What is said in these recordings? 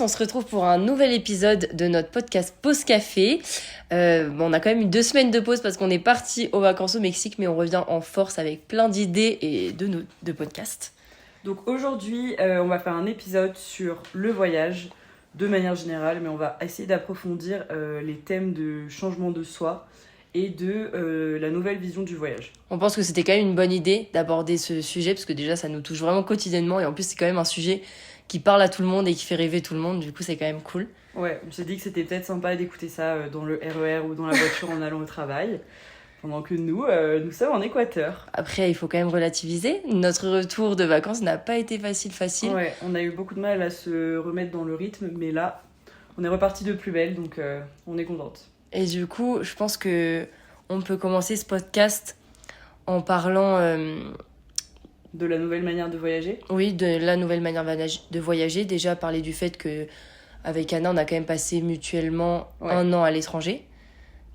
on se retrouve pour un nouvel épisode de notre podcast Pause Café. On a quand même eu 2 semaines de pause parce qu'on est parti aux vacances au Mexique, mais on revient en force avec plein d'idées et de podcasts. Donc aujourd'hui, on va faire un épisode sur le voyage de manière générale, mais on va essayer d'approfondir les thèmes de changement de soi et de la nouvelle vision du voyage. On pense que c'était quand même une bonne idée d'aborder ce sujet parce que déjà ça nous touche vraiment quotidiennement et en plus c'est quand même un sujet qui parle à tout le monde et qui fait rêver tout le monde, du coup c'est quand même cool. Ouais, on s'est dit que c'était peut-être sympa d'écouter ça dans le RER ou dans la voiture en allant au travail, pendant que nous sommes en Équateur. Après il faut quand même relativiser, notre retour de vacances n'a pas été facile. Ouais, on a eu beaucoup de mal à se remettre dans le rythme, mais là on est reparti de plus belle, donc on est contente. Et du coup, je pense que on peut commencer ce podcast en parlant de la nouvelle manière de voyager. Oui, de la nouvelle manière de voyager. Déjà, parler du fait qu'avec Anna, on a quand même passé mutuellement 1 an à l'étranger.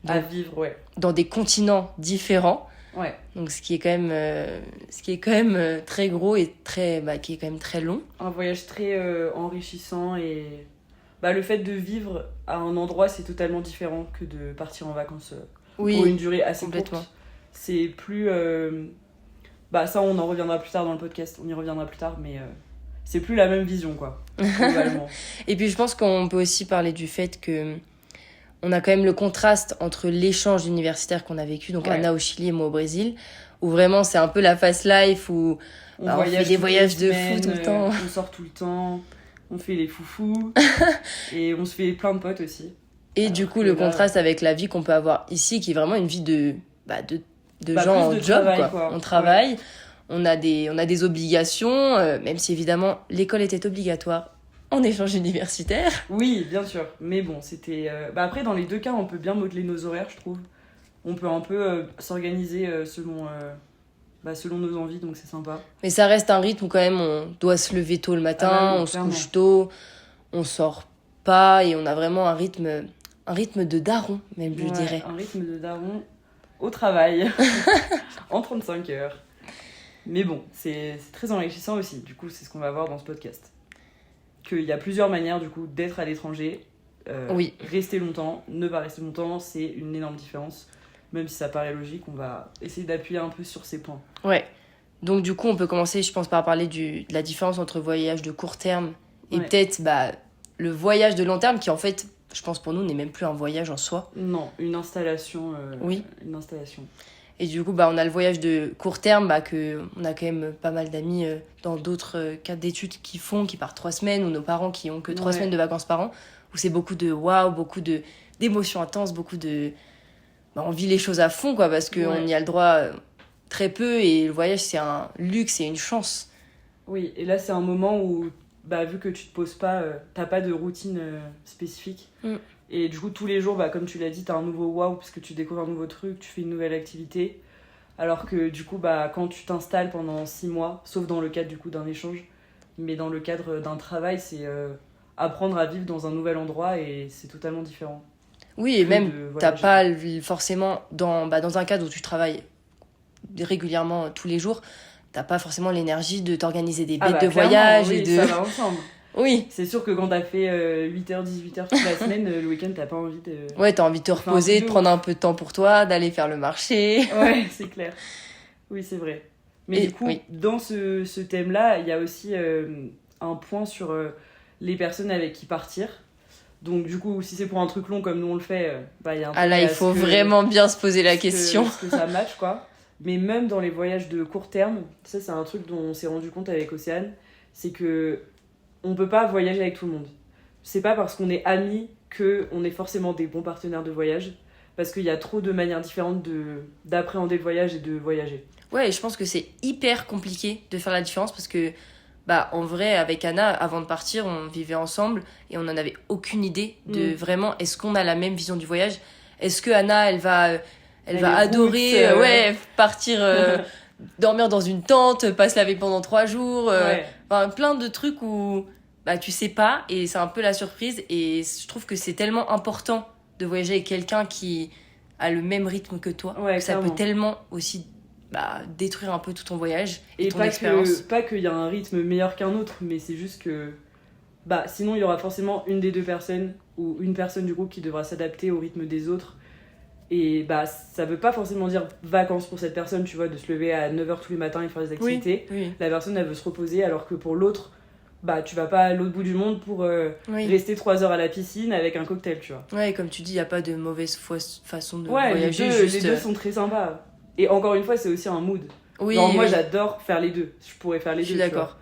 À vivre, ouais. Dans des continents différents. Ouais. Donc, ce qui est quand même très gros et qui est quand même très long. Un voyage très enrichissant et... le fait de vivre à un endroit, c'est totalement différent que de partir en vacances pour une durée assez courte. C'est plus... ça, on en reviendra plus tard dans le podcast. On y reviendra plus tard, mais c'est plus la même vision, quoi. Globalement. Et puis, je pense qu'on peut aussi parler du fait que on a quand même le contraste entre l'échange universitaire qu'on a vécu, donc Anna au Chili et moi au Brésil, où vraiment, c'est un peu la fast life, où on fait des voyages de fou tout le temps. On sort tout le temps. On fait les foufous et on se fait plein de potes aussi. Et du coup, le contraste avec la vie qu'on peut avoir ici, qui est vraiment une vie de gens en job. Travail, quoi. On travaille, on a des obligations, même si évidemment l'école était obligatoire en échange universitaire. Oui, bien sûr. Mais bon, c'était... après, dans les 2 cas, on peut bien modeler nos horaires, je trouve. On peut un peu s'organiser selon nos envies, donc c'est sympa. Mais ça reste un rythme où quand même on doit se lever tôt le matin, on se couche tôt, on sort pas et on a vraiment un rythme de daron, même je dirais. Un rythme de daron au travail, en 35 heures. Mais bon, c'est très enrichissant aussi, du coup c'est ce qu'on va voir dans ce podcast. Qu'il y a plusieurs manières du coup d'être à l'étranger, rester longtemps, ne pas rester longtemps, c'est une énorme différence. Même si ça paraît logique, on va essayer d'appuyer un peu sur ces points. Ouais. Donc du coup, on peut commencer, je pense, par parler de la différence entre voyage de court terme et peut-être le voyage de long terme qui, en fait, je pense pour nous, n'est même plus un voyage en soi. Non, une installation. Une installation. Et du coup, on a le voyage de court terme, on a quand même pas mal d'amis dans d'autres cadres d'études qui partent 3 semaines, ou nos parents qui ont que 3 semaines de vacances par an, où c'est beaucoup de beaucoup d'émotions intenses, beaucoup de... on vit les choses à fond, quoi, parce qu'on y a le droit très peu, et le voyage, c'est un luxe et une chance. Oui, et là, c'est un moment où, vu que tu te poses pas, t'as pas de routine spécifique. Et du coup, tous les jours, comme tu l'as dit, t'as un nouveau waouh, parce que tu découvres un nouveau truc, tu fais une nouvelle activité. Alors que du coup, quand tu t'installes pendant 6 mois, sauf dans le cadre du coup d'un échange, mais dans le cadre d'un travail, c'est apprendre à vivre dans un nouvel endroit, et c'est totalement différent. Oui, et même, t'as pas forcément, dans un cadre où tu travailles régulièrement tous les jours, t'as pas forcément l'énergie de t'organiser des bêtes de voyage. Ça va ensemble. Oui. C'est sûr que quand t'as fait 8h, 18h toute la semaine, le week-end, t'as pas envie de... Ouais, t'as envie de te reposer, de prendre un peu de temps pour toi, d'aller faire le marché. Ouais, c'est clair. Oui, c'est vrai. Mais du coup, dans ce thème-là, il y a aussi un point sur les personnes avec qui partir. Donc du coup, si c'est pour un truc long comme nous on le fait, il y a un peu... il faut vraiment bien se poser la question. Est-ce que ça match, quoi. Mais même dans les voyages de court terme, ça c'est un truc dont on s'est rendu compte avec Océane, c'est que on peut pas voyager avec tout le monde. C'est pas parce qu'on est amis qu'on est forcément des bons partenaires de voyage, parce qu'il y a trop de manières différentes d'appréhender le voyage et de voyager. Ouais, et je pense que c'est hyper compliqué de faire la différence, parce que en vrai, avec Anna, avant de partir, on vivait ensemble et on n'en avait aucune idée de vraiment, est-ce qu'on a la même vision du voyage ? Est-ce que Anna, elle va adorer partir dormir dans une tente, pas se laver pendant 3 jours, plein de trucs où tu sais pas, et c'est un peu la surprise. Et je trouve que c'est tellement important de voyager avec quelqu'un qui a le même rythme que toi, que ça peut tellement aussi détruire un peu tout ton voyage et ton expérience. Pas qu'il y a un rythme meilleur qu'un autre, mais c'est juste que bah sinon il y aura forcément une des deux personnes ou une personne du groupe qui devra s'adapter au rythme des autres. Et bah ça veut pas forcément dire vacances pour cette personne, tu vois, de se lever à 9h tous les matins et faire des activités. Oui. La personne elle veut se reposer, alors que pour l'autre, bah tu vas pas à l'autre bout du monde pour rester 3 heures à la piscine avec un cocktail, tu vois. Ouais, comme tu dis, il y a pas de mauvaise façon de Ouais, voyager. les deux sont très sympas. Et encore une fois, c'est aussi un mood. Oui, genre, moi j'adore faire les deux, je pourrais faire les deux. Je suis d'accord.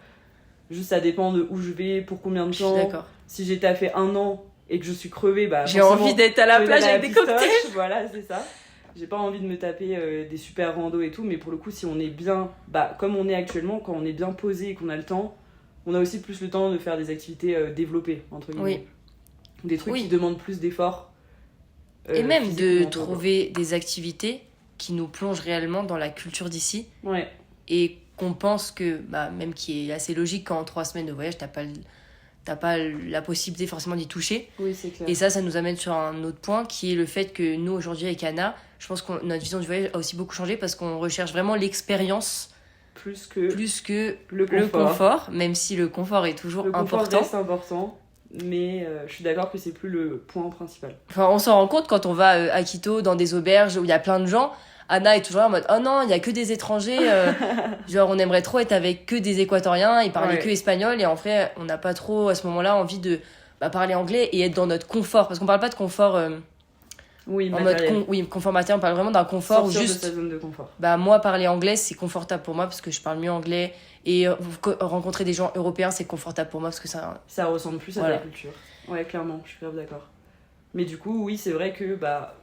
Juste ça dépend de où je vais, pour combien de temps. Je suis d'accord. Si j'ai taffé 1 an et que je suis crevée, bah j'ai envie d'être à la plage avec des cocktails. Voilà, c'est ça. J'ai pas envie de me taper des super randos et tout, mais pour le coup, si on est bien, bah comme on est actuellement, quand on est bien posé et qu'on a le temps, on a aussi plus le temps de faire des activités développées, entre guillemets. Oui. Des trucs qui demandent plus d'efforts. Et même de trouver des activités qui nous plongent réellement dans la culture d'ici. Ouais. Et qu'on pense que, bah, même qui est assez logique, quand en 3 semaines de voyage, t'as pas la possibilité forcément d'y toucher. Oui, c'est clair. Et ça nous amène sur un autre point qui est le fait que nous, aujourd'hui, avec Anna, je pense que notre vision du voyage a aussi beaucoup changé parce qu'on recherche vraiment l'expérience plus que le confort, même si le confort est toujours important. Le confort reste important, mais je suis d'accord que c'est plus le point principal. Enfin, on s'en rend compte quand on va à Quito, dans des auberges où il y a plein de gens. Anna est toujours là en mode « Oh non, il y a que des étrangers. Genre, on aimerait trop être avec que des Équatoriens. Ils parlaient que espagnol. » Et en vrai, on n'a pas trop, à ce moment-là, envie de parler anglais et être dans notre confort. Parce qu'on parle pas de confort... confort matériel. On parle vraiment d'un confort sortir où juste... de sa zone de confort. Bah, moi, parler anglais, c'est confortable pour moi parce que je parle mieux anglais. Et rencontrer des gens européens, c'est confortable pour moi parce que ça ressemble plus à la culture. Ouais, clairement, je suis grave d'accord. Mais du coup, oui, c'est vrai que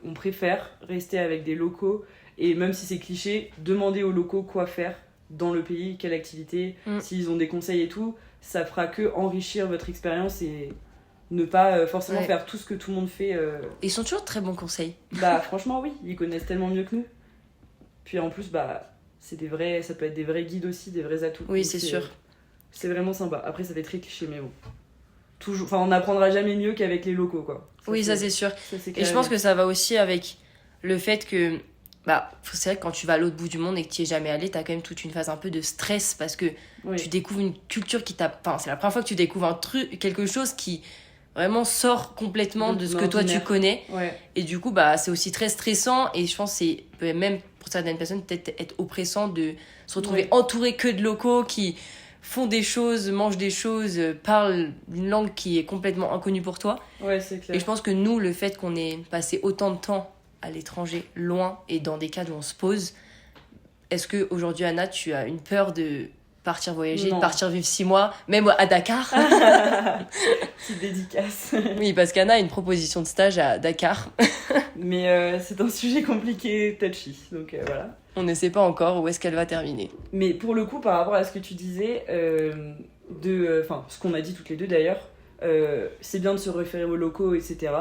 on préfère rester avec des locaux. Et même si c'est cliché, demander aux locaux quoi faire dans le pays, quelle activité, s'ils ont des conseils et tout, ça fera que enrichir votre expérience et ne pas forcément faire tout ce que tout le monde fait. Ils sont toujours de très bons conseils. Bah franchement oui, ils connaissent tellement mieux que nous. Puis en plus, c'est ça peut être des vrais guides aussi, des vrais atouts. Oui, c'est sûr. C'est vraiment sympa. Après, ça fait très cliché, mais bon. Toujours, enfin, on n'apprendra jamais mieux qu'avec les locaux, quoi. Ça c'est sûr. Ça, c'est et je pense que ça va aussi avec le fait que c'est vrai que quand tu vas à l'autre bout du monde et que tu n'y es jamais allé, t'as quand même toute une phase un peu de stress parce que tu découvres une culture qui t'a... Enfin, c'est la première fois que tu découvres quelque chose qui vraiment sort complètement de ce que toi tu connais. Ouais. Et du coup, c'est aussi très stressant et je pense que c'est peut même pour certaines personnes peut-être être oppressant de se retrouver entouré que de locaux qui font des choses, mangent des choses, parlent une langue qui est complètement inconnue pour toi. Ouais, c'est clair. Et je pense que nous, le fait qu'on ait passé autant de temps à l'étranger, loin, et dans des cadres où on se pose, est-ce qu'aujourd'hui, Anna, tu as une peur de partir voyager, de partir vivre 6 mois, même à Dakar? Petite dédicace. Oui, parce qu'Anna a une proposition de stage à Dakar. Mais c'est un sujet compliqué, touchy, donc voilà. On ne sait pas encore où est-ce qu'elle va terminer. Mais pour le coup, par rapport à ce que tu disais, ce qu'on a dit toutes les deux d'ailleurs, c'est bien de se référer aux locaux, etc.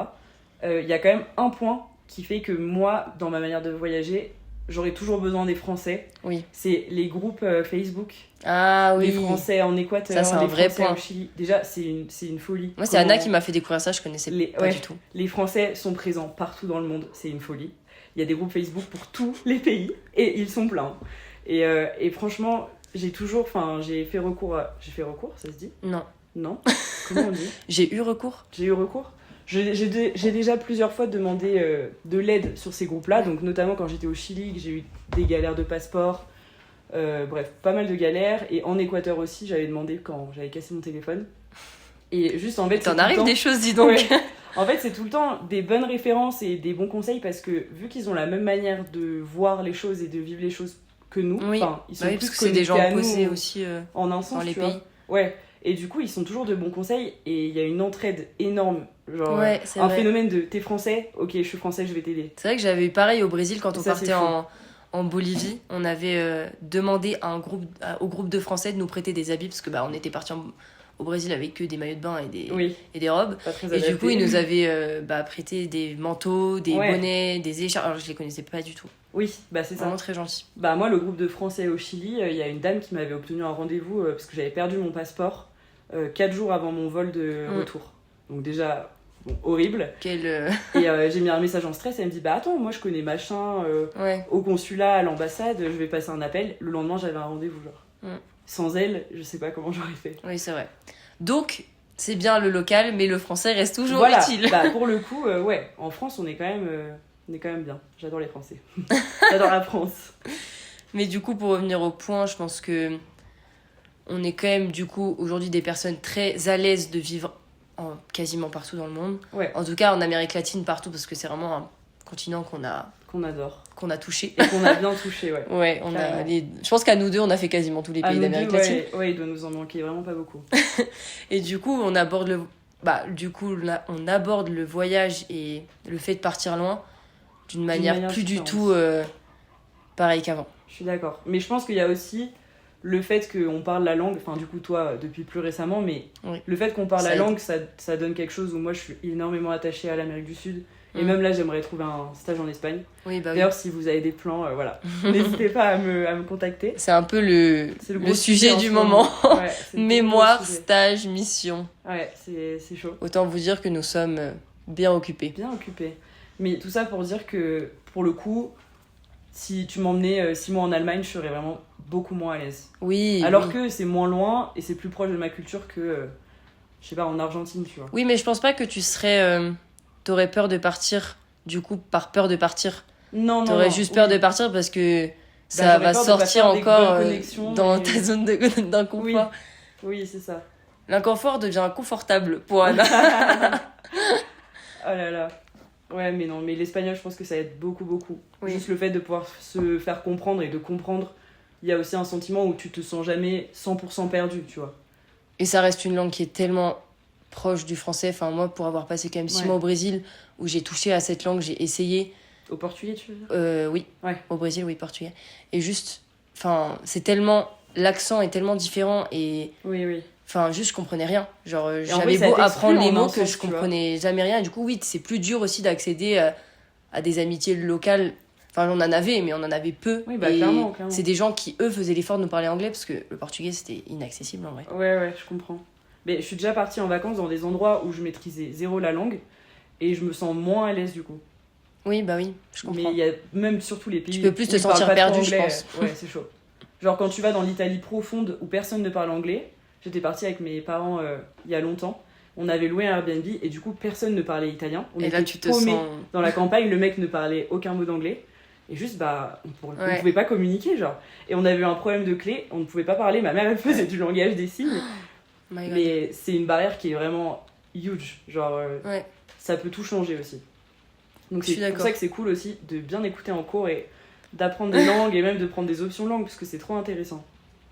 Il y a quand même un point qui fait que moi, dans ma manière de voyager, j'aurai toujours besoin des Français. Oui. C'est les groupes Facebook. Ah oui. Les Français en Équateur, ça, c'est un vrai point. Au Chili. Déjà, c'est une folie. Moi, c'est Anna qui m'a fait découvrir ça, je connaissais pas du tout. Les Français sont présents partout dans le monde, c'est une folie. Il y a des groupes Facebook pour tous les pays et ils sont pleins. Et franchement, j'ai fait recours, ça se dit ? Non. Non. Comment on dit ? J'ai eu recours. J'ai déjà plusieurs fois demandé de l'aide sur ces groupes-là, donc notamment quand j'étais au Chili, que j'ai eu des galères de passeport, bref, pas mal de galères. Et en Équateur aussi, j'avais demandé quand j'avais cassé mon téléphone. Et juste en fait... T'en arrives des choses, dis donc. Ouais. En fait, c'est tout le temps des bonnes références et des bons conseils parce que vu qu'ils ont la même manière de voir les choses et de vivre les choses que nous, ils sont plus parce que c'est des gens posés aussi en un sens, dans les pays. Ouais. Et du coup, ils sont toujours de bons conseils et il y a une entraide énorme. Genre, c'est vrai. Phénomène de t'es français, ok, je suis français, je vais t'aider. C'est vrai que j'avais eu pareil au Brésil quand on partait en Bolivie. On avait demandé au groupe de Français de nous prêter des habits parce que on était partis au Brésil avec que des maillots de bain et des robes. Pas très et adapté. Du coup, ils nous avaient prêté des manteaux, des bonnets, des écharpes. Alors, je les connaissais pas du tout. Oui, c'est ça. Vraiment très gentil. Moi, le groupe de Français au Chili, il y a une dame qui m'avait obtenu un rendez-vous parce que j'avais perdu mon passeport 4 jours avant mon vol de retour. Donc déjà, horrible. Et j'ai mis un message en stress et elle me dit attends, moi je connais machin au consulat, à l'ambassade, je vais passer un appel. Le lendemain, j'avais un rendez-vous genre. Sans elle, je sais pas comment j'aurais fait. Oui, c'est vrai. Donc, c'est bien le local, mais le français reste toujours voilà. utile. Bah, pour le coup, ouais, en France, on est quand même bien. J'adore les Français. J'adore la France. Mais du coup, pour revenir au point, je pense que on est quand même, du coup, aujourd'hui des personnes très à l'aise de vivre quasiment partout dans le monde. Ouais. En tout cas, en Amérique latine, partout, parce que c'est vraiment un continent qu'on adore. Qu'on a touché. Et qu'on a bien touché, ouais. Ouais, je pense qu'à nous deux, on a fait quasiment tous les pays d'Amérique latine. Ouais, il doit nous en manquer vraiment pas beaucoup. Et du coup, on aborde on aborde le voyage et le fait de partir loin d'une manière plus différente. du tout pareil qu'avant. Je suis d'accord. Mais je pense qu'il y a aussi le fait qu'on parle la langue, enfin du coup toi depuis plus récemment, mais oui. le fait qu'on parle la langue, ça donne quelque chose où moi je suis énormément attachée à l'Amérique du Sud. Et même là, j'aimerais trouver un stage en Espagne. Oui, bah d'ailleurs, si vous avez des plans, voilà, n'hésitez pas à me contacter. C'est un peu le sujet du moment. Ouais, mémoire, stage, mission. Ouais, c'est chaud. Autant vous dire que nous sommes bien occupés. Bien occupés. Mais tout ça pour dire que, pour le coup, si tu m'emmenais 6 mois en Allemagne, je serais vraiment beaucoup moins à l'aise. Oui. Alors que c'est moins loin et c'est plus proche de ma culture que, je sais pas, en Argentine, tu vois. Oui, mais je pense pas que tu serais... T'aurais peur de partir, du coup, par peur de partir. Non. T'aurais juste peur de partir parce que ça va sortir encore dans ta zone d'inconfort. Oui, c'est ça. L'inconfort devient confortable pour Anna. Oh là là. Ouais, mais non, mais l'espagnol, je pense que ça aide beaucoup. Oui. Juste le fait de pouvoir se faire comprendre et de comprendre, il y a aussi un sentiment où tu te sens jamais 100% perdu, tu vois. Et ça reste une langue qui est tellement proche du français. Enfin, moi, pour avoir passé quand même 6 mois au Brésil, où j'ai touché à cette langue, j'ai essayé. Au portugais, tu veux dire Oui. Ouais. Au Brésil, oui, portugais. Et juste, enfin, c'est tellement... L'accent est tellement différent et... Oui. Enfin, juste, je comprenais rien. Genre, j'avais beau apprendre les mots que je comprenais jamais rien. Et du coup, oui, c'est plus dur aussi d'accéder à des amitiés locales. Enfin, on en avait, mais on en avait peu. Oui, bah, et clairement. c'est des gens qui, eux, faisaient l'effort de nous parler anglais parce que le portugais, c'était inaccessible en vrai. Ouais, je comprends. Mais je suis déjà partie en vacances dans des endroits où je maîtrisais zéro la langue et je me sens moins à l'aise du coup. Oui, bah oui, je comprends. Mais il y a même surtout les pays tu peux plus te sentir perdu, je pense. Ouais, c'est chaud. Genre quand tu vas dans l'Italie profonde où personne ne parle anglais, j'étais partie avec mes parents il y a longtemps, on avait loué un Airbnb et du coup personne ne parlait italien. On était paumés dans la campagne, le mec ne parlait aucun mot d'anglais. Et juste, on pouvait pas communiquer, genre. Et on avait eu un problème de clé, on ne pouvait pas parler. Ma mère, elle faisait du langage des signes. Mais c'est une barrière qui est vraiment huge. Genre, ça peut tout changer aussi. Donc c'est pour ça que c'est cool aussi de bien écouter en cours et d'apprendre des langues et même de prendre des options de langue parce que c'est trop intéressant.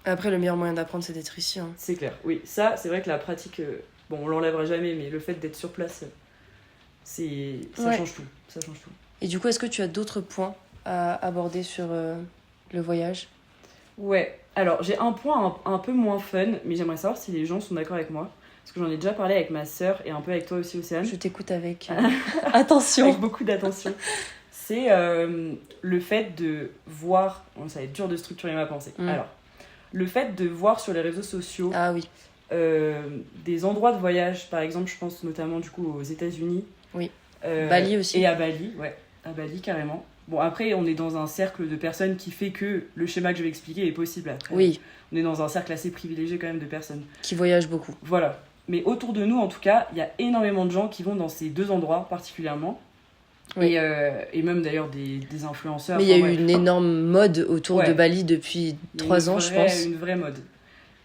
Après, le meilleur moyen d'apprendre, c'est d'être ici. Hein. C'est clair, oui. Ça, c'est vrai que la pratique, bon, on l'enlèvera jamais, mais le fait d'être sur place, ça change tout. Ça change tout. Et du coup, est-ce que tu as d'autres points à aborder sur le voyage ? Ouais, alors j'ai un point un peu moins fun, mais j'aimerais savoir si les gens sont d'accord avec moi. Parce que j'en ai déjà parlé avec ma sœur et un peu avec toi aussi, Océane. Je t'écoute avec attention. Avec beaucoup d'attention. C'est le fait de voir... Bon, ça va être dur de structurer ma pensée. Alors, le fait de voir sur les réseaux sociaux des endroits de voyage, par exemple, je pense notamment du coup aux États-Unis. Oui. Bali aussi. Et à Bali, ouais. À Bali, carrément. Bon, après, on est dans un cercle de personnes qui fait que le schéma que je vais expliquer est possible. Après, oui. On est dans un cercle assez privilégié quand même de personnes. Qui voyagent beaucoup. Voilà. Mais autour de nous, en tout cas, il y a énormément de gens qui vont dans ces 2 endroits particulièrement. Oui. Et même d'ailleurs des influenceurs. Mais il y a eu une énorme mode autour de Bali depuis 3 ans, je pense. Une vraie mode.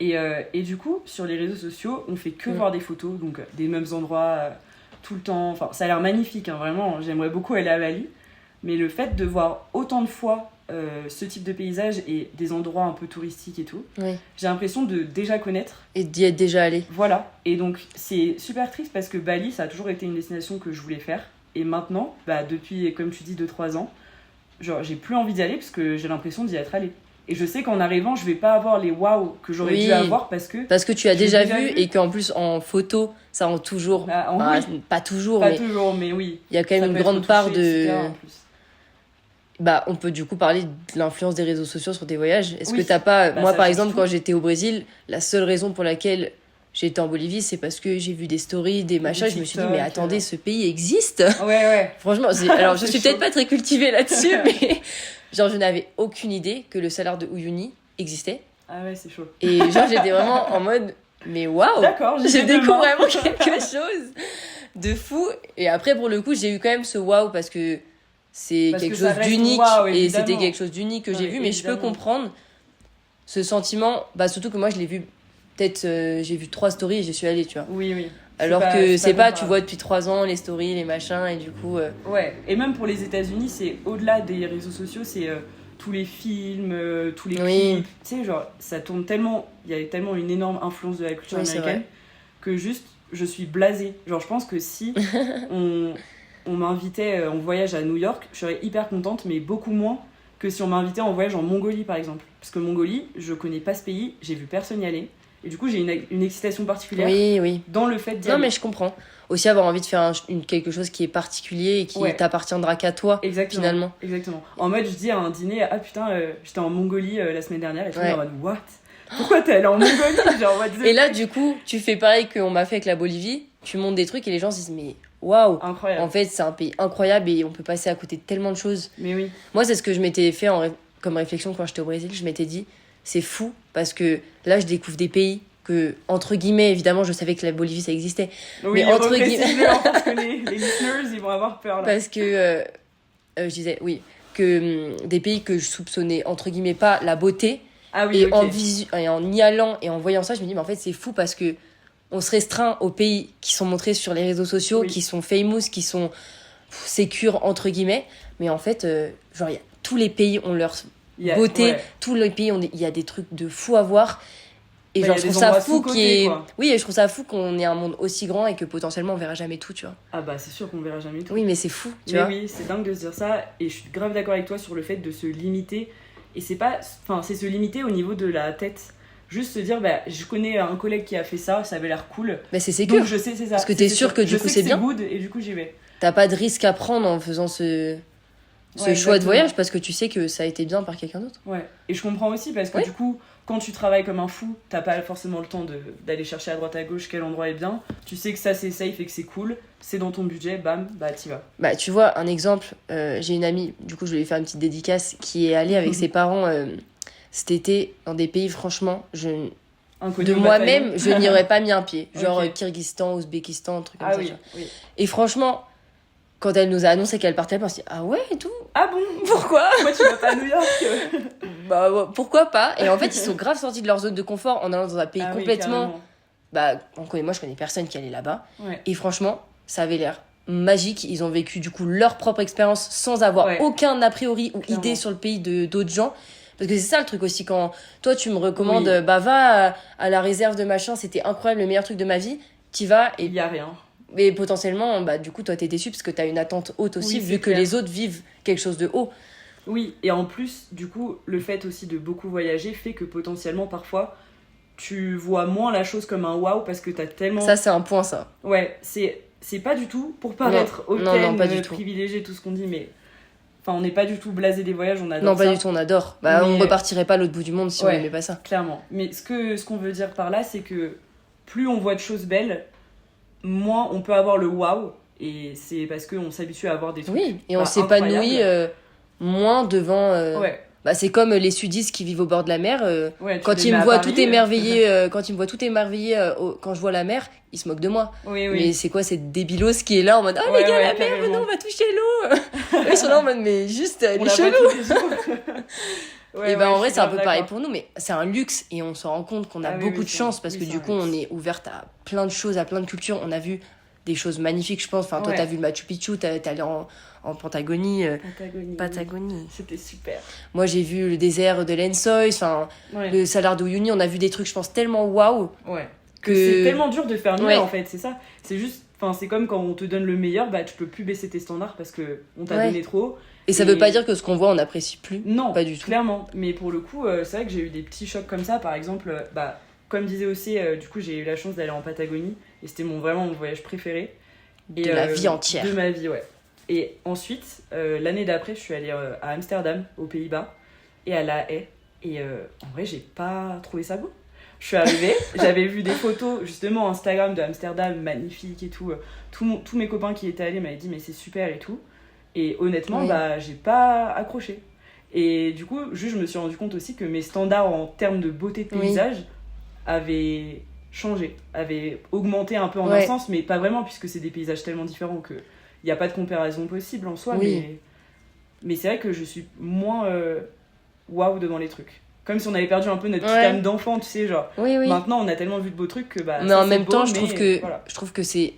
Et du coup, sur les réseaux sociaux, on fait que voir des photos, donc des mêmes endroits tout le temps. Enfin, ça a l'air magnifique, hein, vraiment. J'aimerais beaucoup aller à Bali. Mais le fait de voir autant de fois ce type de paysage et des endroits un peu touristiques et tout, j'ai l'impression de déjà connaître. Et d'y être déjà allé. Voilà. Et donc, c'est super triste parce que Bali, ça a toujours été une destination que je voulais faire. Et maintenant, depuis, comme tu dis, 2-3 ans, genre, j'ai plus envie d'y aller parce que j'ai l'impression d'y être allée. Et je sais qu'en arrivant, je vais pas avoir les waouh que j'aurais dû avoir parce que tu as déjà vu et qu'en plus en photo, ça rend toujours... Pas toujours, mais oui. Il y a quand même une grande part de... on peut du coup parler de l'influence des réseaux sociaux sur tes voyages. Est-ce que t'as pas... Moi, par exemple, quand j'étais au Brésil, la seule raison pour laquelle j'ai été en Bolivie, c'est parce que j'ai vu des stories, des machins, je me suis dit, mais attendez, ce pays existe. Ouais. Franchement, alors je suis peut-être pas très cultivée là-dessus, mais genre je n'avais aucune idée que le salaire de Uyuni existait. Ah ouais, c'est chaud. Et genre j'étais vraiment en mode, mais waouh, D'accord, je découvre vraiment quelque chose de fou. Et après, pour le coup, j'ai eu quand même ce waouh parce que c'est quelque chose d'unique. Et c'était quelque chose d'unique que j'ai vu, mais je peux comprendre ce sentiment, surtout que moi, je l'ai vu, peut-être, j'ai vu 3 stories et j'y suis allée, tu vois. Oui. Alors que c'est pas, tu vois depuis 3 ans les stories, les machins, et du coup. Ouais, et même pour les États-Unis, c'est au-delà des réseaux sociaux, c'est tous les films, tous les clips. Tu sais, genre, ça tourne tellement. Il y a tellement une énorme influence de la culture américaine que juste, je suis blasée. Genre, je pense que si on m'invitait en voyage à New York, je serais hyper contente, mais beaucoup moins que si on m'invitait en voyage en Mongolie, par exemple. Parce que Mongolie, je connais pas ce pays, j'ai vu personne y aller. Et du coup, j'ai une excitation particulière dans le fait d'y aller. Non, mais je comprends. Aussi avoir envie de faire quelque chose qui est particulier et qui t'appartiendra qu'à toi, finalement. Exactement. En mode, je dis à un dîner, ah putain, j'étais en Mongolie la semaine dernière, et tout le monde en mode, what ? Pourquoi t'es allé en Mongolie ? Genre, et là, du coup, tu fais pareil qu'on m'a fait avec la Bolivie, tu montes des trucs et les gens se disent, mais waouh ! Incroyable. En fait, c'est un pays incroyable et on peut passer à côté de tellement de choses. Mais oui. Moi, c'est ce que je m'étais fait comme réflexion quand j'étais au Brésil. Je m'étais dit, c'est fou parce que là, je découvre des pays que, entre guillemets, évidemment, je savais que la Bolivie, ça existait. Oui, mais entre guillemets. Parce que les listeners, ils vont avoir peur là. Parce que, je disais, que des pays que je soupçonnais, entre guillemets, pas la beauté. Ah oui, et en y allant et en voyant ça, je me dis, mais en fait, c'est fou parce que on se restreint aux pays qui sont montrés sur les réseaux sociaux, qui sont famous, qui sont sécures, entre guillemets. Mais en fait, genre, tous les pays ont leur beauté, tous les pays, il y a des trucs de fou à voir. Et genre, je trouve ça fou et je trouve ça fou qu'on ait un monde aussi grand et que potentiellement on verra jamais tout, tu vois. Ah bah c'est sûr qu'on verra jamais tout. Oui, mais c'est fou, tu vois. Oui, c'est dingue de se dire ça et je suis grave d'accord avec toi sur le fait de se limiter. Et c'est se limiter au niveau de la tête. Juste se dire, je connais un collègue qui a fait ça, ça avait l'air cool. Mais c'est sûr. Donc je sais, c'est ça. Parce que t'es sûr que du coup c'est bien. Good et du coup j'y vais. T'as pas de risque à prendre en faisant ce choix de voyage parce que tu sais que ça a été bien par quelqu'un d'autre. Ouais, et je comprends aussi parce que du coup, quand tu travailles comme un fou, t'as pas forcément le temps d'aller chercher à droite à gauche quel endroit est bien. Tu sais que ça c'est safe et que c'est cool, c'est dans ton budget, bam, t'y vas. Tu vois, un exemple, j'ai une amie, du coup je vais lui faire une petite dédicace, qui est allée avec ses parents cet été dans des pays, franchement, de moi-même, je n'y aurais pas mis un pied. Genre Kyrgyzstan, Ouzbékistan, un truc comme ça. Oui. Et franchement, quand elle nous a annoncé qu'elle partait, elle s'est dit, ah ouais et tout. Ah bon ? Pourquoi ? Pourquoi tu vas pas à New York ? Pourquoi pas ? Et en fait, ils sont grave sortis de leur zone de confort en allant dans un pays complètement... moi je connais personne qui allait là-bas. Ouais. Et franchement, ça avait l'air magique. Ils ont vécu du coup leur propre expérience sans avoir aucun a priori ou idée sur le pays d'autres gens. Parce que c'est ça le truc aussi, quand toi tu me recommandes, va à la réserve de machin, c'était incroyable, le meilleur truc de ma vie, t'y vas et... Il y a rien. Mais potentiellement, du coup, toi t'es déçu parce que t'as une attente haute aussi, vu que les autres vivent quelque chose de haut. Oui, et en plus, du coup, le fait aussi de beaucoup voyager fait que potentiellement, parfois, tu vois moins la chose comme un waouh parce que t'as tellement... Ça, c'est un point, ça. Ouais, c'est pas du tout pour paraître hautaine, privilégié, tout ce qu'on dit, mais... Enfin, on n'est pas du tout blasé des voyages, on adore ça. Non, pas du tout, on adore. On repartirait pas à l'autre bout du monde si on n'aimait pas ça. Clairement. Mais ce qu'on veut dire par là, c'est que plus on voit de choses belles, moins on peut avoir le waouh. Et c'est parce qu'on s'habitue à avoir des trucs. Oui, et on s'épanouit moins devant. C'est comme les sudistes qui vivent au bord de la mer. Quand ils me voient tout émerveillé, quand je vois la mer, ils se moquent de moi. Oui. Mais c'est quoi cette débilos qui est là en mode les gars, la mer, venons, on va toucher l'eau. Ils sont là en mode mais juste elle est chelou. Et en vrai c'est un peu pareil pour nous, mais c'est un luxe et on se rend compte qu'on a beaucoup de chance parce que du coup on est ouverte à plein de choses, à plein de cultures. On a vu des choses magnifiques, je pense. Enfin, toi, t'as vu le Machu Picchu, t'es allé en Patagonie. Patagonie. C'était super. Moi, j'ai vu le désert de l'Ensoy, le Salar de Uyuni. On a vu des trucs, je pense, tellement waouh. Ouais. Que c'est tellement dur de faire mieux, en fait. C'est ça. C'est juste... Enfin, c'est comme quand on te donne le meilleur, tu peux plus baisser tes standards parce qu'on t'a donné trop. Et ça veut pas dire que ce qu'on voit, on n'apprécie plus. Non, pas du tout. Clairement. Mais pour le coup, c'est vrai que j'ai eu des petits chocs comme ça. Par exemple, comme disait aussi, du coup, j'ai eu la chance d'aller en Patagonie. Et c'était vraiment mon voyage préféré. De la vie entière. De ma vie, ouais. Et ensuite, l'année d'après, je suis allée à Amsterdam, aux Pays-Bas, et à La Haye. Et en vrai, j'ai pas trouvé ça beau. Je suis arrivée, j'avais vu des photos, justement, Instagram de Amsterdam, magnifique et tout. Tous mes copains qui étaient allés m'avaient dit, mais c'est super et tout. Et honnêtement, j'ai pas accroché. Et du coup, juste, je me suis rendu compte aussi que mes standards en termes de beauté de paysage avaient changé, avait augmenté un peu en un sens, mais pas vraiment, puisque c'est des paysages tellement différents qu'il n'y a pas de comparaison possible en soi. Mais c'est vrai que je suis moins waouh devant les trucs. Comme si on avait perdu un peu notre petite âme d'enfant, tu sais, genre. Maintenant, on a tellement vu de beaux trucs que mais en même temps, je trouve que c'est...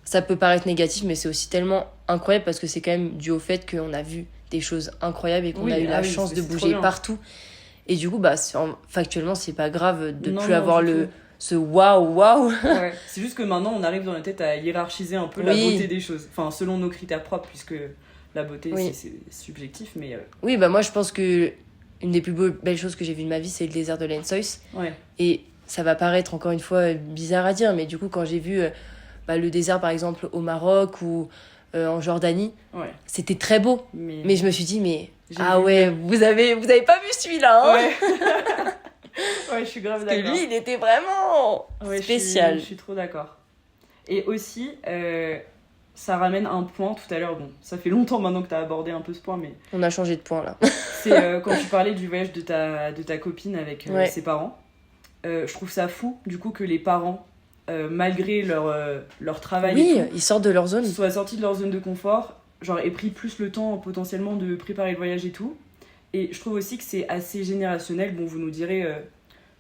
Ça peut paraître négatif, mais c'est aussi tellement incroyable parce que c'est quand même dû au fait qu'on a vu des choses incroyables et qu'on a eu la chance de bouger partout. Et du coup, factuellement, c'est pas grave de plus avoir ce waouh. C'est juste que maintenant, on arrive dans la tête à hiérarchiser un peu la beauté des choses. Enfin, selon nos critères propres, puisque la beauté, c'est subjectif, mais... Oui, moi, je pense que une des plus belles choses que j'ai vues de ma vie, c'est le désert de Lençóis. Et ça va paraître, encore une fois, bizarre à dire, mais du coup, quand j'ai vu... le désert par exemple au Maroc ou en Jordanie, c'était très beau, mais je me suis dit vous avez pas vu celui-là, hein. Je suis grave d'accord, parce que lui il était vraiment spécial. Je suis trop d'accord. Et aussi ça ramène un point tout à l'heure, bon ça fait longtemps maintenant que t'as abordé un peu ce point, mais on a changé de point là. C'est quand tu parlais du voyage de ta copine avec ses parents, je trouve ça fou du coup que les parents malgré leur travail ils sortent de leur zone, soient sortis de leur zone de confort, genre aient pris plus le temps potentiellement de préparer le voyage et tout. Et je trouve aussi que c'est assez générationnel. Bon, vous nous direz,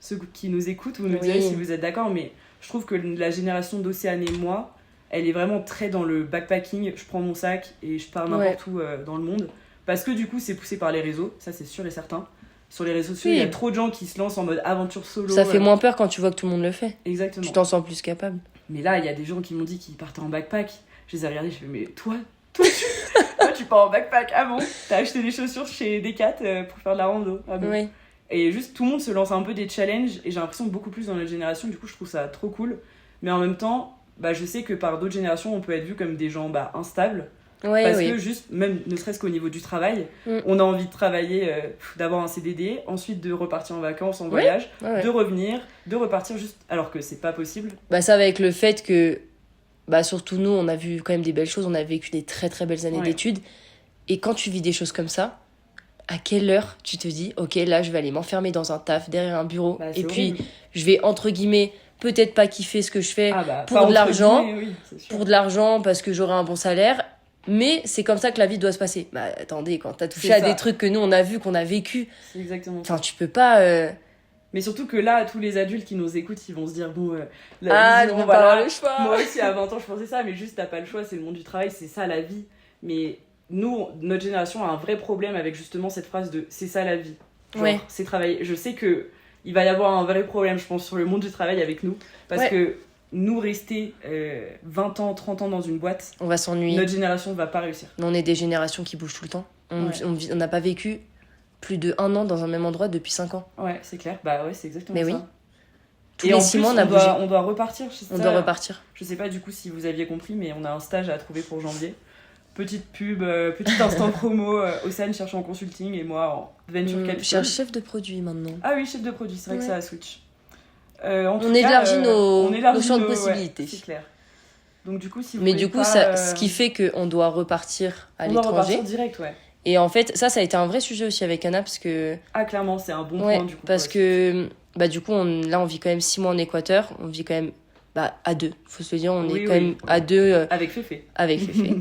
ceux qui nous écoutent, vous nous direz si vous êtes d'accord, mais je trouve que la génération d'Océane et moi, elle est vraiment très dans le backpacking. Je prends mon sac et je pars n'importe où dans le monde, parce que du coup c'est poussé par les réseaux, ça c'est sûr et certain. Sur les réseaux sociaux, il y a trop de gens qui se lancent en mode aventure solo. Ça fait moins peur quand tu vois que tout le monde le fait. Exactement. Tu t'en sens plus capable. Mais là, il y a des gens qui m'ont dit qu'ils partaient en backpack. Je les ai regardés, je fais, mais toi tu pars en backpack. Ah bon? T'as acheté des chaussures chez Decat pour faire de la rando? Ah bon? Et juste, tout le monde se lance un peu des challenges. Et j'ai l'impression que beaucoup plus dans notre génération. Du coup, je trouve ça trop cool. Mais en même temps, je sais que par d'autres générations, on peut être vu comme des gens instables. Parce que juste, même ne serait-ce qu'au niveau du travail, on a envie de travailler, d'avoir un CDD, ensuite de repartir en vacances, en voyage, de revenir, de repartir juste, alors que c'est pas possible. Ça avec le fait que, surtout nous, on a vu quand même des belles choses, on a vécu des très très belles années d'études, et quand tu vis des choses comme ça, à quelle heure tu te dis, ok, là je vais aller m'enfermer dans un taf, derrière un bureau, et puis je vais entre guillemets peut-être pas kiffer ce que je fais pour de l'argent, pour de l'argent parce que j'aurai un bon salaire. Mais c'est comme ça que la vie doit se passer. Attendez, quand t'as touché à des trucs que nous on a vu, qu'on a vécu, c'est exactement ça. Tu peux pas. Mais surtout que là, tous les adultes qui nous écoutent, ils vont se dire bon, ils vont pas avoir le choix. Moi aussi à 20 ans je pensais ça, mais juste t'as pas le choix, c'est le monde du travail, c'est ça la vie. Mais nous, notre génération a un vrai problème avec justement cette phrase de c'est ça la vie. Genre, c'est travailler. Je sais que il va y avoir un vrai problème, je pense, sur le monde du travail avec nous, parce que nous, rester 20 ans, 30 ans dans une boîte, on va s'ennuyer. Notre génération ne va pas réussir. On est des générations qui bougent tout le temps. On n'a pas vécu plus de 1 an dans un même endroit depuis 5 ans. Ouais, c'est clair. C'est exactement ça. Mais oui. Tous les 6 mois, on a bougé. On doit repartir. On doit repartir. Je sais pas du coup si vous aviez compris, mais on a un stage à trouver pour janvier. Petite pub, petit instant promo. Océane cherche en consulting et moi en venture capital. Je cherche chef de produit maintenant. Ah oui, chef de produit, c'est vrai que ça a switch. On élargit nos champs de possibilités. C'est clair. Donc du coup, si vous ce qui fait qu'on doit repartir à l'étranger. On doit repartir direct, Et en fait, ça a été un vrai sujet aussi avec Anna, parce que... Ah, clairement, c'est un bon point, du coup. Parce que, du coup, là, on vit quand même 6 mois en Équateur. On vit quand même, à 2. Faut se le dire, on est quand même à 2... Avec Féfé. Avec Féfé.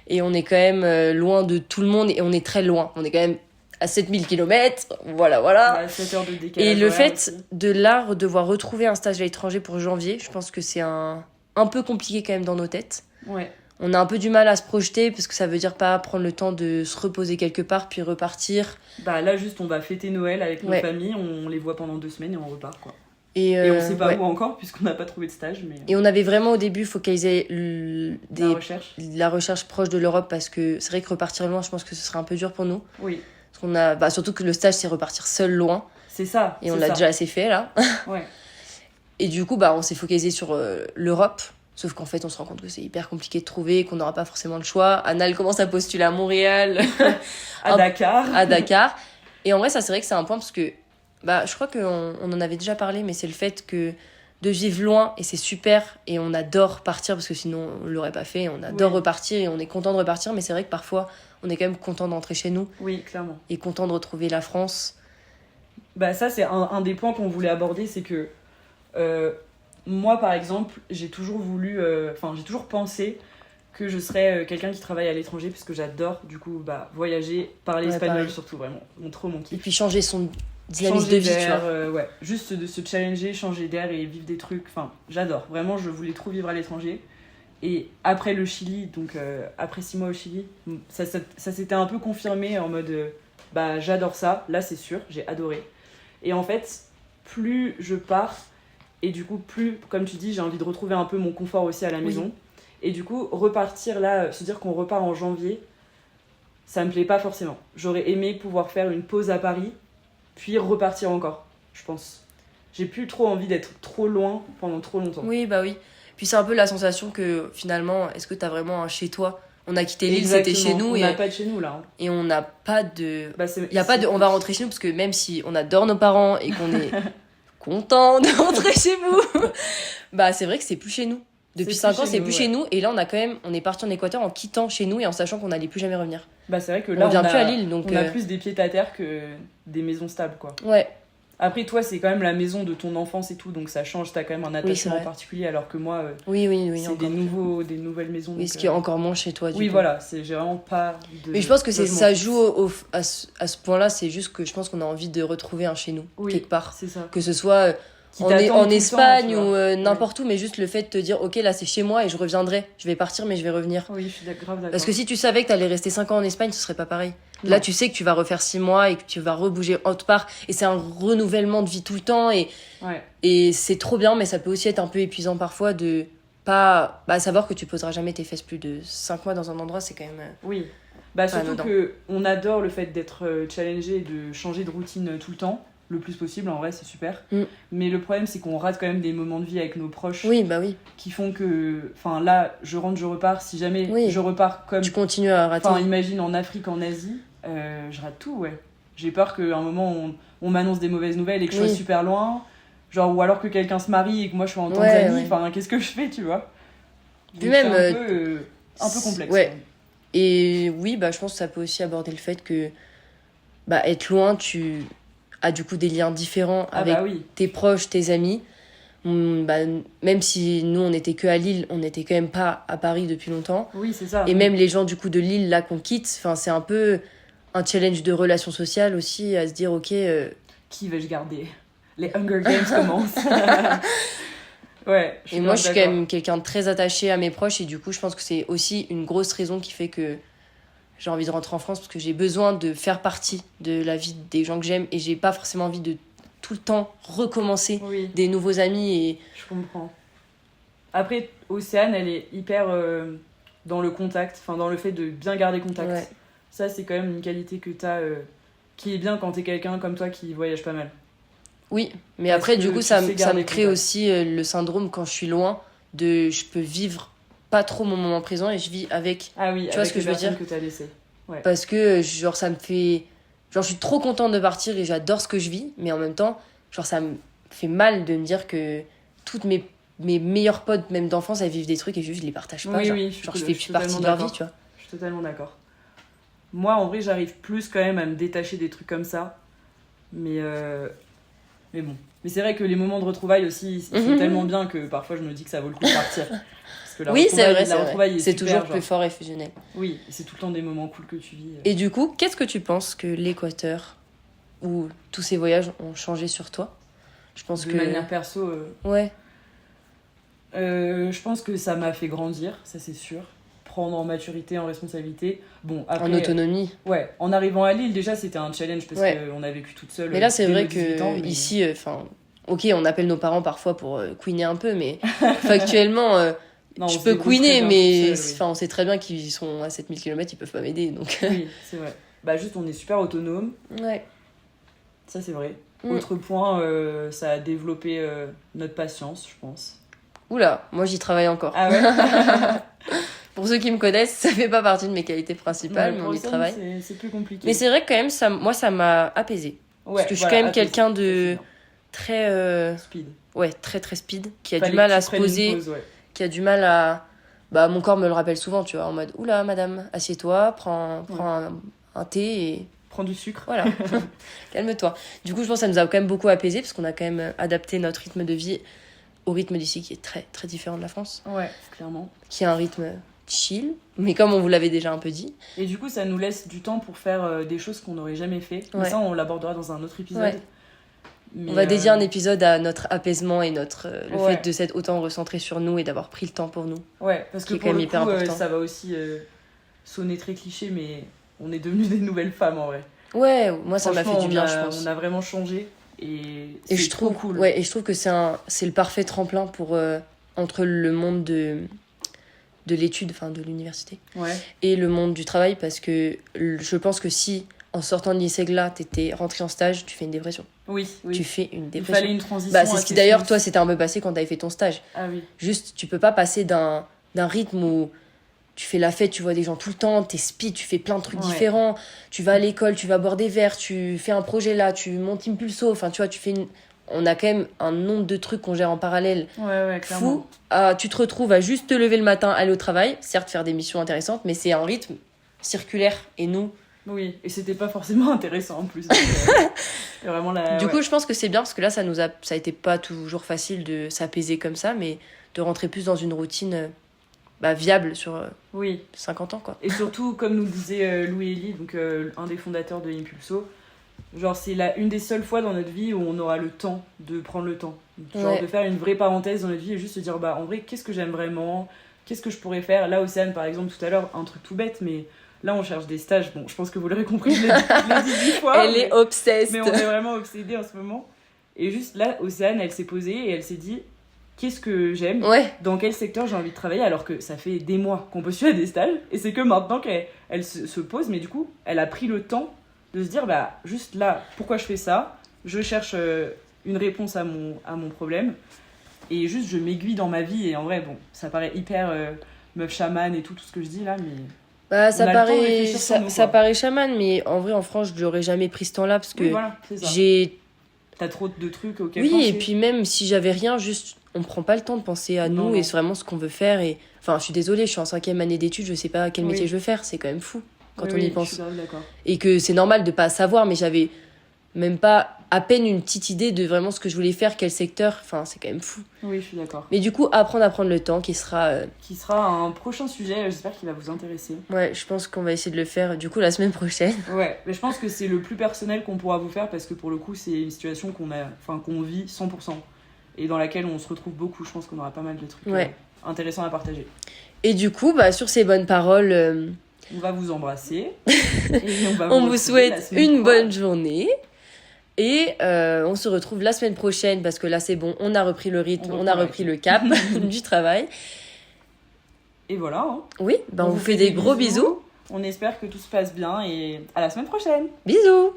Et on est quand même loin de tout le monde, et on est très loin. On est quand même à 7000 km, voilà. 7 heures de décalage. Et le fait aussi de là, devoir retrouver un stage à l'étranger pour janvier, je pense que c'est un peu compliqué quand même dans nos têtes. Ouais. On a un peu du mal à se projeter, parce que ça veut dire pas prendre le temps de se reposer quelque part, puis repartir. Là, juste, on va fêter Noël avec nos familles, on les voit pendant 2 semaines et on repart, quoi. Et on sait pas où encore, puisqu'on n'a pas trouvé de stage. Mais... Et on avait vraiment au début focalisé la recherche proche de l'Europe, parce que c'est vrai que repartir loin, je pense que ce serait un peu dur pour nous. Oui. Parce qu'on a, surtout que le stage, c'est repartir seul loin. C'est ça. Et on l'a déjà assez fait, là. Ouais. Et du coup, on s'est focalisé sur l'Europe. Sauf qu'en fait, on se rend compte que c'est hyper compliqué de trouver, qu'on n'aura pas forcément le choix. Anna, elle commence à postuler à Montréal. À Dakar. Et en vrai, ça, c'est vrai que c'est un point, parce que je crois qu'on en avait déjà parlé, mais c'est le fait que de vivre loin, et c'est super, et on adore partir, parce que sinon, on l'aurait pas fait. On adore repartir, et on est content de repartir, mais c'est vrai que parfois, on est quand même content d'entrer chez nous. Oui, clairement. Et content de retrouver la France. Ça, c'est un des points qu'on voulait aborder, c'est que Moi, par exemple, j'ai toujours voulu... j'ai toujours pensé que je serais quelqu'un qui travaille à l'étranger, parce que j'adore, du coup, voyager, parler espagnol pareil. surtout, vraiment. Trop mon Et kiff. puis changer son dynamisme Changer de vie, tu d'air, vois. ouais. Juste de se challenger, changer d'air et vivre des trucs. Enfin, j'adore. Vraiment, je voulais trop vivre à l'étranger. Et après le Chili, donc après 6 mois au Chili, ça s'était un peu confirmé en mode j'adore ça, là c'est sûr, j'ai adoré. Et en fait, plus je pars, et du coup, plus, comme tu dis, j'ai envie de retrouver un peu mon confort aussi à la maison. Et du coup, repartir là, se dire qu'on repart en janvier, ça me plaît pas forcément. J'aurais aimé pouvoir faire une pause à Paris, puis repartir encore, je pense. J'ai plus trop envie d'être trop loin pendant trop longtemps. Oui, bah oui. Puis c'est un peu la sensation que finalement, est-ce que t'as vraiment un chez toi? On a quitté l'île, c'était chez nous. On n'a pas de chez nous là. Hein. Et on n'a pas de. Y a pas de. On va rentrer chez nous parce que même si on adore nos parents et qu'on est content de rentrer chez vous, c'est vrai que c'est plus chez nous. Depuis 5 ans, c'est plus chez nous. Et là, on est parti en Équateur en quittant chez nous et en sachant qu'on n'allait plus jamais revenir. C'est vrai que là, on revient plus à Lille. Donc on a plus des pieds à terre que des maisons stables, quoi. Ouais. Après, toi, c'est quand même la maison de ton enfance et tout, donc ça change, t'as quand même un attachement particulier, alors que moi, oui, c'est des nouvelles maisons. Oui, ce qui est encore moins chez toi, du coup. Voilà, j'ai vraiment pas de... Mais je pense que ça joue à ce point-là, c'est juste que je pense qu'on a envie de retrouver un chez nous, quelque part. C'est ça. Que ce soit en Espagne ou n'importe où, mais juste le fait de te dire, ok, là c'est chez moi et je reviendrai. Je vais partir, mais je vais revenir. Oui, je suis grave d'accord. Parce que si tu savais que t'allais rester 5 ans en Espagne, ce serait pas pareil. Non. Là, tu sais que tu vas refaire 6 mois et que tu vas rebouger autre part. Et c'est un renouvellement de vie tout le temps. Et c'est trop bien, mais ça peut aussi être un peu épuisant parfois de pas savoir que tu poseras jamais tes fesses plus de 5 mois dans un endroit, c'est quand même. Oui. Surtout qu'on adore le fait d'être challengé et de changer de routine tout le temps. Le plus possible, en vrai, c'est super. Mais le problème, c'est qu'on rate quand même des moments de vie avec nos proches. Oui. Qui font que... Enfin, là, je rentre, je repars. Si jamais je repars comme... Tu continues à rater. Enfin, imagine en Afrique, en Asie, je rate tout, ouais. J'ai peur qu'à un moment, on m'annonce des mauvaises nouvelles et que je sois super loin. Genre, ou alors que quelqu'un se marie et que moi, je sois en Tanzanie. Enfin, qu'est-ce que je fais, tu vois? Puis même... un peu complexe. Ouais. Et oui, je pense que ça peut aussi aborder le fait que... être loin, tu... a du coup des liens différents avec tes proches, tes amis. Même si nous on était que à Lille, on n'était quand même pas à Paris depuis longtemps. Oui, c'est ça. Et même les gens du coup de Lille là qu'on quitte, c'est un peu un challenge de relations sociales aussi, à se dire ok. Qui vais-je garder? Les Hunger Games commencent. Ouais. Et moi je suis quand même quelqu'un de très attaché à mes proches et du coup je pense que c'est aussi une grosse raison qui fait que j'ai envie de rentrer en France parce que j'ai besoin de faire partie de la vie des gens que j'aime et j'ai pas forcément envie de tout le temps recommencer des nouveaux amis. Et... Je comprends. Après, Océane, elle est hyper dans le contact, dans le fait de bien garder contact. Ouais. Ça, c'est quand même une qualité que t'as, qui est bien quand t'es quelqu'un comme toi qui voyage pas mal. Oui, mais après, du coup, ça me crée aussi le syndrome quand je suis loin, je peux vivre pas trop mon moment présent et je vis avec. Ah oui, tu vois ce que je veux dire que t'as laissé. Ouais. Parce que genre ça me fait je suis trop contente de partir et j'adore ce que je vis, mais en même temps ça me fait mal de me dire que toutes mes meilleurs potes même d'enfance elles vivent des trucs et juste je les partage pas. Je fais plus partie de leur vie, tu vois. Je suis totalement d'accord. Moi en vrai j'arrive plus quand même à me détacher des trucs comme ça, mais bon. Mais c'est vrai que les moments de retrouvailles aussi sont tellement bien que parfois je me dis que ça vaut le coup de partir. Oui, c'est vrai, c'est toujours plus fort et fusionnel. Oui, c'est tout le temps des moments cool que tu vis. Et du coup, qu'est-ce que tu penses que l'Équateur ou tous ces voyages ont changé sur toi? Je pense de manière perso. Ouais. Je pense que ça m'a fait grandir, ça c'est sûr. Prendre en maturité, en responsabilité. Bon, après, en autonomie. Ouais, en arrivant à Lille, déjà c'était un challenge parce qu'on a vécu toute seule. Mais là, c'est vrai que ici, ok, on appelle nos parents parfois pour queener un peu, mais factuellement. Non, je peux queener, mais on sait très bien qu'ils sont à 7000 km, ils peuvent pas m'aider. Donc... Oui, c'est vrai. Juste, on est super autonome. Ouais. Ça, c'est vrai. Autre point, ça a développé notre patience, je pense. Oula, moi j'y travaille encore. Ah ouais. Pour ceux qui me connaissent, ça fait pas partie de mes qualités principales, mais on y travaille. C'est plus compliqué. Mais c'est vrai que quand même, ça m'a apaisé. Parce que je suis quand même quelqu'un de très... speed. Ouais, très très speed, qui a du mal à se poser. Qui a du mal à... mon corps me le rappelle souvent, tu vois, en mode « Oula, madame, assieds-toi, prends un thé et prends du sucre. Voilà, calme-toi. Du coup, je pense que ça nous a quand même beaucoup apaisé parce qu'on a quand même adapté notre rythme de vie au rythme d'ici qui est très, très différent de la France. Ouais, clairement. Qui a un rythme chill, mais comme on vous l'avait déjà un peu dit. Et du coup, ça nous laisse du temps pour faire des choses qu'on n'aurait jamais fait. Mais ça, on l'abordera dans un autre épisode. Ouais. Mais on va dédier un épisode à notre apaisement et le fait de s'être autant recentré sur nous et d'avoir pris le temps pour nous. Ouais, parce que pour le coup, ça va aussi sonner très cliché, mais on est devenus des nouvelles femmes en vrai. Ouais, moi ça m'a fait du bien, je pense. On a vraiment changé et je trouve cool. Ouais, et je trouve que c'est le parfait tremplin pour entre le monde de l'étude, enfin de l'université, et le monde du travail, parce que je pense que si en sortant de l'ISEG-là, t'étais rentré en stage, tu fais une dépression. Oui. Tu fais une dépression. Il fallait une transition. C'est ce qui d'ailleurs, toi, c'était un peu passé quand t'avais fait ton stage. Ah oui. Juste, tu peux pas passer d'un rythme où tu fais la fête, tu vois des gens tout le temps, t'es speed, tu fais plein de trucs différents, tu vas à l'école, tu vas boire des verres, tu fais un projet là, tu montes Impulso, enfin tu vois, on a quand même un nombre de trucs qu'on gère en parallèle fou. Tu te retrouves à juste te lever le matin, aller au travail, certes faire des missions intéressantes, mais c'est un rythme circulaire. Et nous... Oui, et c'était pas forcément intéressant en plus. Vraiment du coup, je pense que c'est bien, parce que là, ça a été pas toujours facile de s'apaiser comme ça, mais de rentrer plus dans une routine viable sur 50 ans, quoi. Et surtout, comme nous disait Louis Elie, donc un des fondateurs de Impulso, genre c'est une des seules fois dans notre vie où on aura le temps de prendre le temps. Genre de faire une vraie parenthèse dans notre vie et juste se dire, en vrai, qu'est-ce que j'aime vraiment ? Qu'est-ce que je pourrais faire ? Là, Océane, par exemple, tout à l'heure, un truc tout bête, mais là, on cherche des stages. Bon, je pense que vous l'aurez compris, je l'ai dit 10 fois. Elle est obsesse. Mais on est vraiment obsédés en ce moment. Et juste là, Océane, elle s'est posée et elle s'est dit, qu'est-ce que j'aime ? Dans quel secteur j'ai envie de travailler ? Alors que ça fait des mois qu'on postule à des stages. Et c'est que maintenant qu'elle se pose, mais du coup, elle a pris le temps de se dire, juste là, pourquoi je fais ça ? Je cherche une réponse à mon problème. Et juste, je m'aiguille dans ma vie. Et en vrai, bon, ça paraît hyper meuf chamane et tout ce que je dis là, mais... ça paraît chaman, mais en vrai, en France, je n'aurais jamais pris ce temps-là, parce que t'as trop de trucs auxquels penser. Et puis même si j'avais rien, juste, on prend pas le temps de penser à nous et c'est vraiment ce qu'on veut faire. Et... Enfin, je suis désolée, je suis en 5e année d'études, je sais pas quel métier je veux faire, c'est quand même fou quand on y pense. Je suis d'accord. Et que c'est normal de pas savoir, mais j'avais même pas à peine une petite idée de vraiment ce que je voulais faire, quel secteur, enfin c'est quand même fou. Oui, je suis d'accord. Mais du coup, apprendre à prendre le temps, qui sera un prochain sujet, j'espère qu'il va vous intéresser. Ouais, je pense qu'on va essayer de le faire du coup la semaine prochaine. Ouais, mais je pense que c'est le plus personnel qu'on pourra vous faire, parce que pour le coup, c'est une situation qu'on vit 100%, et dans laquelle on se retrouve beaucoup. Je pense qu'on aura pas mal de trucs intéressants à partager. Et du coup, sur ces bonnes paroles... On va vous embrasser. Et on vous souhaite une bonne journée. Et on se retrouve la semaine prochaine, parce que là c'est bon, on a repris le rythme, on a repris le cap du travail. Et voilà. Oui, on vous fait des gros bisous. On espère que tout se passe bien et à la semaine prochaine. Bisous.